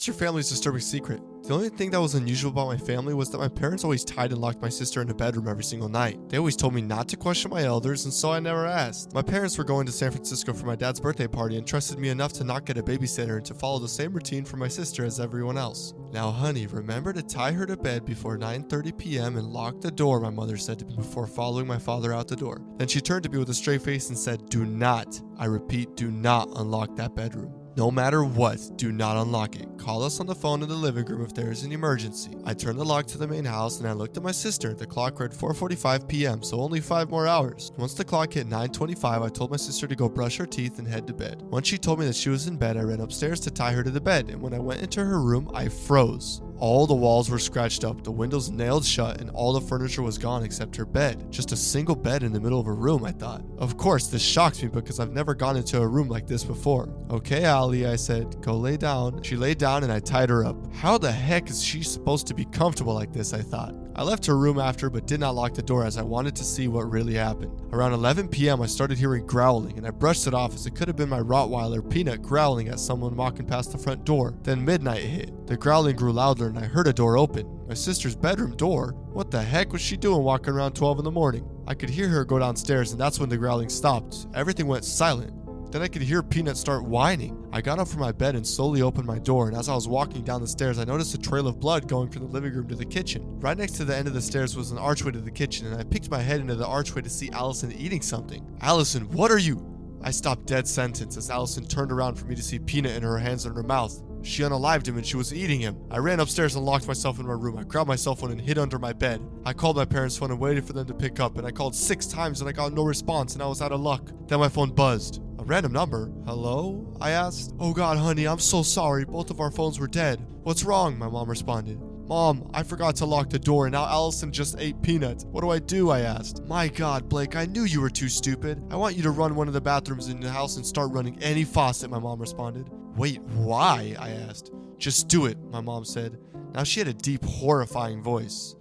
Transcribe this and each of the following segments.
What's your family's disturbing secret? The only thing that was unusual about my family was that my parents always tied and locked my sister in a bedroom every single night. They always told me not to question my elders, and so I never asked. My parents were going to San Francisco for my dad's birthday party and trusted me enough to not get a babysitter and to follow the same routine for my sister as everyone else. Now honey, remember to tie her to bed before 9:30 p.m. and lock the door, my mother said to me before following my father out the door. Then she turned to me with a straight face and said, do not, I repeat, do not unlock that bedroom. No matter what, do not unlock it. Call us on the phone in the living room if there is an emergency. I turned the lock to the main house and I looked at my sister. The clock read 4:45 p.m., so only 5 more hours. Once the clock hit 9:25, I told my sister to go brush her teeth and head to bed. Once she told me that she was in bed, I ran upstairs to tie her to the bed, and when I went into her room, I froze. All the walls were scratched up, the windows nailed shut, and all the furniture was gone except her bed. Just a single bed in the middle of a room, I thought. Of course, this shocked me because I've never gone into a room like this before. Okay, Allie, I said, go lay down. She laid down and I tied her up. How the heck is she supposed to be comfortable like this, I thought. I left her room after but did not lock the door as I wanted to see what really happened. Around 11 p.m. I started hearing growling and I brushed it off as it could have been my Rottweiler Peanut growling at someone walking past the front door. Then midnight hit. The growling grew louder and I heard a door open. My sister's bedroom door? What the heck was she doing walking around 12 in the morning? I could hear her go downstairs and that's when the growling stopped. Everything went silent. Then I could hear Peanut start whining. I got up from my bed and slowly opened my door, and as I was walking down the stairs, I noticed a trail of blood going from the living room to the kitchen. Right next to the end of the stairs was an archway to the kitchen, and I peeked my head into the archway to see Allison eating something. Allison, what are you? I stopped dead sentence as Allison turned around for me to see Peanut in her hands and her mouth. She unalived him and she was eating him. I ran upstairs and locked myself in my room. I grabbed my cell phone and hid under my bed. I called my parents' phone and waited for them to pick up, and I called 6 times and I got no response and I was out of luck. Then my phone buzzed. A random number. Hello? I asked. Oh God, honey, I'm so sorry. Both of our phones were dead. What's wrong? My mom responded. Mom, I forgot to lock the door and now Allison just ate Peanut. What do? I asked. My God, Blake, I knew you were too stupid. I want you to run one of the bathrooms in the house and start running any faucet, my mom responded. Wait, why? I asked. Just do it, my mom said. Now she had a deep, horrifying voice.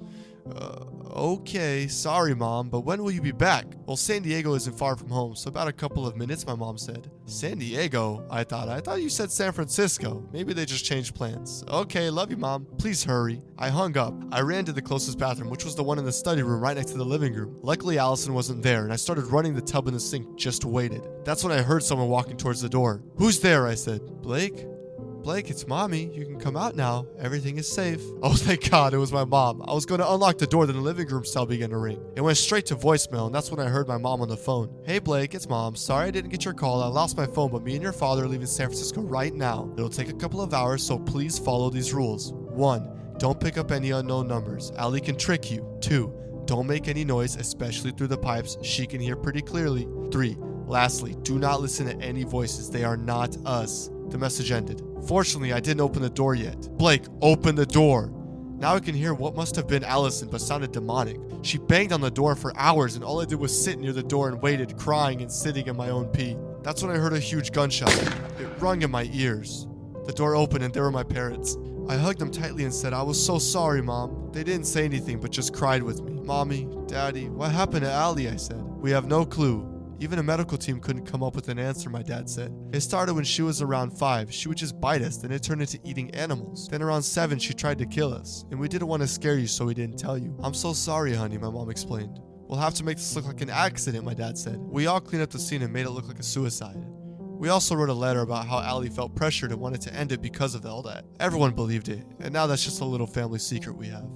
Okay, sorry mom, but when will you be back? Well, San Diego isn't far from home, so about a couple of minutes, my mom said. San Diego? I thought you said San Francisco. Maybe they just changed plans. Okay, love you mom. Please hurry. I hung up. I ran to the closest bathroom, which was the one in the study room right next to the living room. Luckily, Allison wasn't there, and I started running the tub in the sink, just waited. That's when I heard someone walking towards the door. Who's there? I said. Blake? Blake, it's mommy. You can come out now. Everything is safe. Oh, thank God, it was my mom. I was going to unlock the door, then the living room cell began to ring. It went straight to voicemail, and that's when I heard my mom on the phone. Hey, Blake, it's mom. Sorry I didn't get your call. I lost my phone, but me and your father are leaving San Francisco right now. It'll take a couple of hours, so please follow these rules. 1. Don't pick up any unknown numbers. Allie can trick you. 2. Don't make any noise, especially through the pipes. She can hear pretty clearly. 3. Lastly, do not listen to any voices. They are not us. The message ended. Fortunately, I didn't open the door yet. Blake, open the door. Now I can hear what must have been Allison, but sounded demonic. She banged on the door for hours, and all I did was sit near the door and waited, crying and sitting in my own pee. That's when I heard a huge gunshot. It rung in my ears. The door opened and there were my parents. I hugged them tightly and said, I was so sorry, Mom. They didn't say anything, but just cried with me. Mommy, Daddy, what happened to Allie? I said. We have no clue. Even a medical team couldn't come up with an answer, my dad said. It started when she was around 5. She would just bite us, then it turned into eating animals. Then around 7, she tried to kill us. And we didn't want to scare you, so we didn't tell you. I'm so sorry, honey, my mom explained. We'll have to make this look like an accident, my dad said. We all cleaned up the scene and made it look like a suicide. We also wrote a letter about how Allie felt pressured and wanted to end it because of all that. Everyone believed it, and now that's just a little family secret we have.